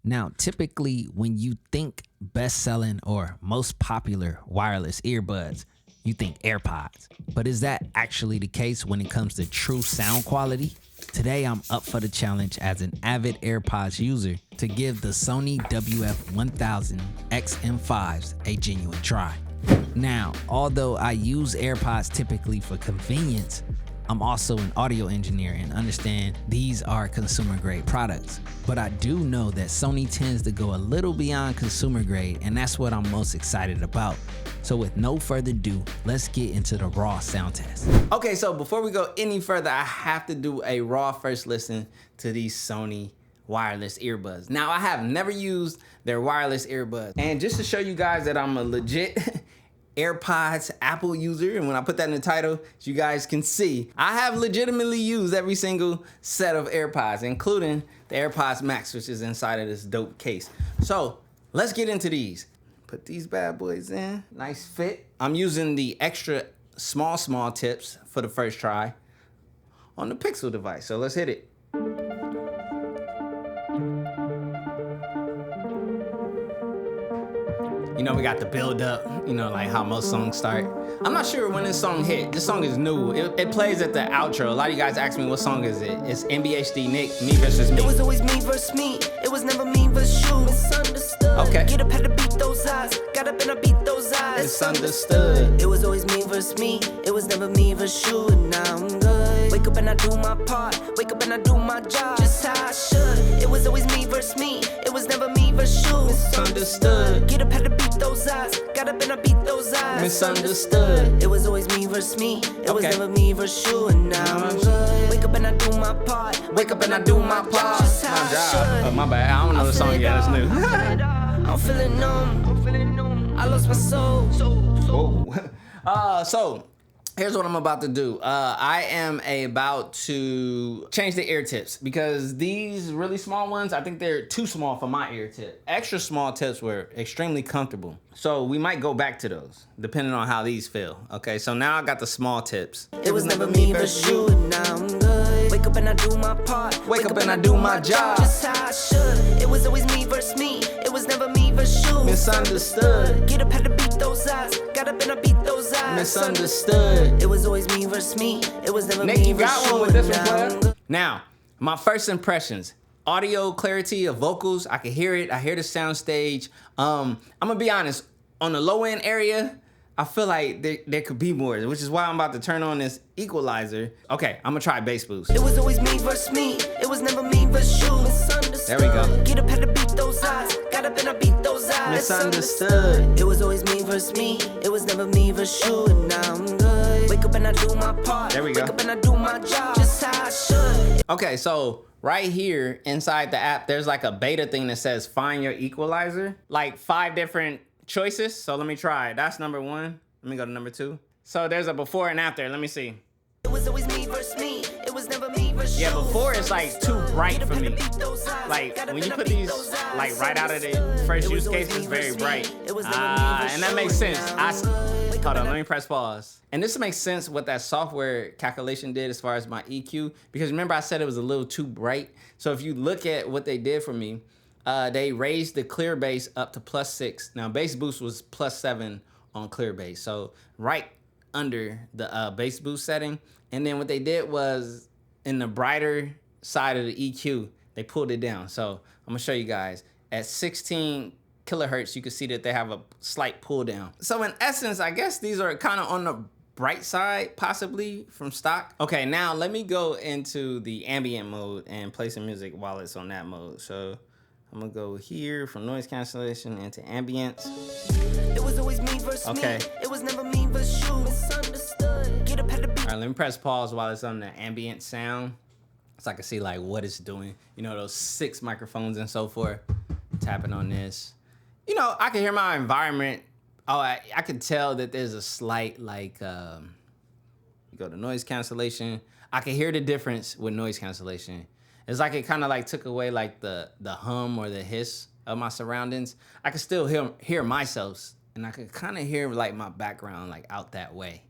Now, typically when you think best-selling or most popular wireless earbuds, you think AirPods. But is that actually the case when it comes to true sound quality? Today, I'm up for the challenge as an avid AirPods user to give the Sony WF-1000 XM5s a genuine try. Now, although I use AirPods typically for convenience, I'm also an audio engineer and understand these are consumer grade products. But I do know that Sony tends to go a little beyond consumer grade, and that's what I'm most excited about. So with no further ado, let's get into the raw sound test. Okay, so before we go any further, I have to do a raw first listen to these Sony wireless earbuds. Now, I have never used their wireless earbuds. And just to show you guys that I'm a legit AirPods Apple user, and when I put that in the title, as you guys can see, I have legitimately used every single set of AirPods, including the AirPods Max, which is inside of this dope case. So let's get into these. Put these bad boys in, nice fit. I'm using the extra small tips for the first try on the Pixel device. So let's hit it. You know, we got the build up, you know, like how most songs start. I'm not sure when this song hit. This song is new. It plays at the outro. A lot of you guys ask me what song is it. It's NBHD Nick, Me Versus Me. It was always me versus me. It was never me versus you. Misunderstood. Okay. Get up, had to beat those eyes. Got up and I beat those eyes. Misunderstood. It was always me versus me. It was never me versus you. And now I'm good. Wake up and I do my part. Wake up and I do my job. Just how I should. It was always me versus me. It was never me versus you. Misunderstood. Get up, had to beat those eyes. Got up and I beat those eyes. Misunderstood. It was always me versus me. It was never me versus you. And now I'm good. Wake up and I do my part. Wake up and I do my part. Just how My I job. should. Oh, my bad. I don't know the song yet. That's new. I'm feeling numb. I lost my soul. Whoa. So here's what I'm about to do. I am about to change the ear tips because these really small ones, I think they're too small for my ear tip. Extra small tips were extremely comfortable. So we might go back to those depending on how these feel. Okay, so now I got the small tips. It was never me versus you, and now I'm good. Wake up and I do my part. Wake up and I do my job. Just how I should. It was always me versus me. It was never me versus you. Misunderstood. Get up, had to beat those eyes. Got up and I beat those eyes. Misunderstood. It was always me versus me. It was never Nick, me you got versus one you. with this and one, now I'm player? good. Now, my first impressions. Audio clarity of vocals, I can hear it. I hear the sound stage. I'm gonna be honest, on the low end area, I feel like there could be more, which is why I'm about to turn on this equalizer. Okay, I'm gonna try bass boost. It was always me versus me. It was never me versus you. Misunderstood. There we go. Get up, had to beat those eyes. Got up and I beat those eyes. Misunderstood. It was always me versus me. It was never me versus you. And now I'm good. Wake up and I do my part. There we go. Wake up and I do my job. Just how I should. Okay, so right here inside the app, there's like a beta thing that says find your equalizer. Like 5 different choices. So let me try. That's number 1. Let me go to number 2. So there's a before and after. Let me see. It was always me versus me. It was never me versus you. Yeah, before it's like too bright for me. Like when you put these like right out of the first use case, it's very bright. And that makes sense. Hold on, let me press pause. And this makes sense what that software calculation did as far as my EQ, because remember I said it was a little too bright. So if you look at what they did for me, they raised the clear bass up to +6. Now bass boost was +7 on clear bass. So right under the bass boost setting. And then what they did was in the brighter side of the EQ, they pulled it down. So I'm gonna show you guys at 16 kilohertz, you can see that they have a slight pull down. So in essence, I guess these are kind of on the bright side, possibly from stock. Okay, now let me go into the ambient mode and play some music while it's on that mode. So I'm gonna go here from noise cancellation into ambience. It was always me versus Okay. me. It was never me versus you. Misunderstood. Get up, had to beat. All right, let me press pause while it's on the ambient sound, so I can see like what it's doing. You know, those 6 microphones and so forth. Tapping on this. You know, I can hear my environment. Oh, I can tell that there's a slight like, you go to noise cancellation. I can hear the difference with noise cancellation. It's like it kind of like took away like the hum or the hiss of my surroundings. I can still hear myself, and I can kind of hear like my background like out that way.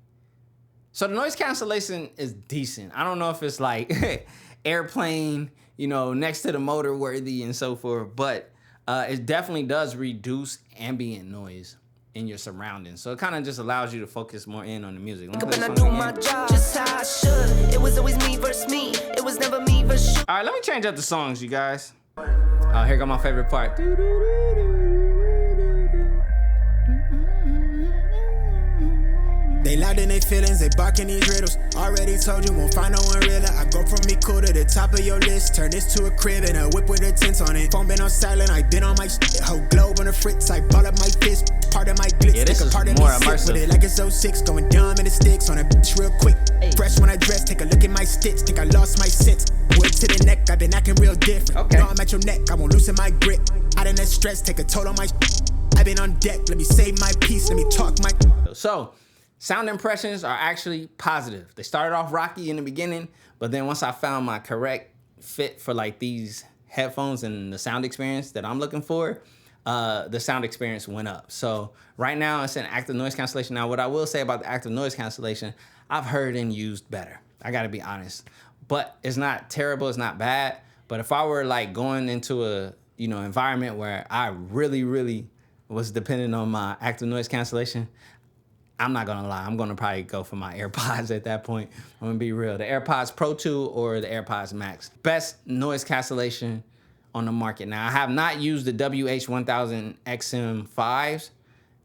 So the noise cancellation is decent. I don't know if it's like airplane, you know, next to the motor worthy and so forth, but it definitely does reduce ambient noise in your surroundings. So it kind of just allows you to focus more in on the music. Let me play this And I song do again. my job just how I should. It was always me versus me. It was never me versus you. All right, let me change up the songs, you guys. Here go my favorite part. They loud in their feelings, they barking these riddles. Already told you, won't find no one realer. I go from me cool to the top of your list. Turn this to a crib and a whip with a tent on it. Phone been on silent, I been on my shit. Whole globe on the fritz, I ball up my fist. Part of my glitz, Yeah, this take a is part of more me sick immersive. with it like it's 06. Going dumb in the sticks on a bitch real quick. Fresh when I dress, take a look at my stitch. Think I lost my sense. Wood to the neck, I've been acting real different. Okay. Know I'm at your neck, I won't loosen my grip. Out in that stress, take a toll on my I've been on deck, let me save my peace, let me talk my So, sound impressions are actually positive. They started off rocky in the beginning, but then once I found my correct fit for like these headphones and the sound experience that I'm looking for, the sound experience went up. So right now it's an active noise cancellation. Now what I will say about the active noise cancellation, I've heard and used better. I gotta be honest. But it's not terrible, it's not bad. But if I were like going into a environment where I really was dependent on my active noise cancellation, I'm not gonna lie, I'm gonna probably go for my AirPods at that point. I'm gonna be real. The AirPods Pro 2 or the AirPods Max. Best noise cancellation on the market. Now, I have not used the WH-1000 XM5s,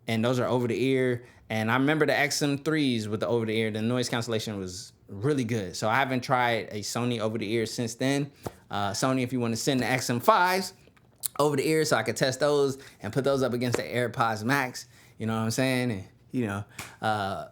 and those are over the ear. And I remember the XM3s with the over the ear, the noise cancellation was really good. So I haven't tried a Sony over the ear since then. Sony, if you wanna send the XM5s over the ear so I could test those and put those up against the AirPods Max, you know what I'm saying? And,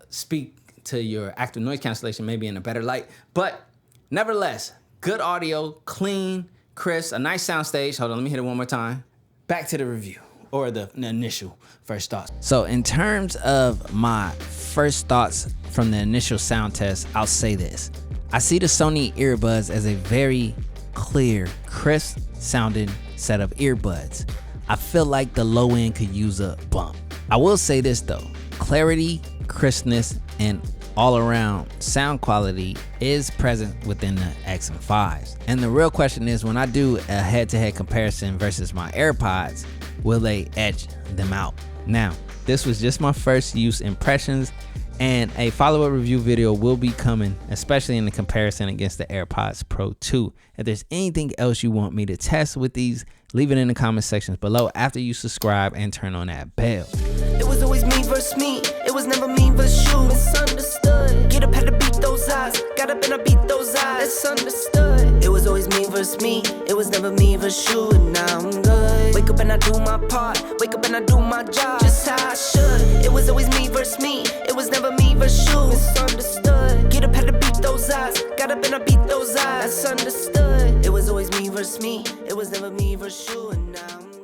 speak to your active noise cancellation maybe in a better light. But nevertheless, good audio, clean, crisp, a nice sound stage. Hold on, let me hit it one more time. Back to the review or the initial first thoughts. So in terms of my first thoughts from the initial sound test, I'll say this. I see the Sony earbuds as a very clear, crisp sounding set of earbuds. I feel like the low end could use a bump. I will say this though, clarity, crispness, and all around sound quality is present within the XM5s. And the real question is, when I do a head-to-head comparison versus my AirPods, will they edge them out? Now, this was just my first use impressions, and a follow-up review video will be coming, especially in the comparison against the AirPods Pro 2. If there's anything else you want me to test with these, leave it in the comment sections below after you subscribe and turn on that bell. It was always me versus me. It was never me versus you. Misunderstood. Get up, had to beat those eyes. Got up and I beat those eyes. That's understood. It was always me versus me. It was never me versus you. And now I'm good. Wake up and I do my part. Wake up and I do my job just how I should. It was always me versus me. It was never me versus you. Misunderstood. Get up, had to beat those eyes. Got up and I beat those eyes. That's understood. It was always me versus me. It was never me versus you. And now I'm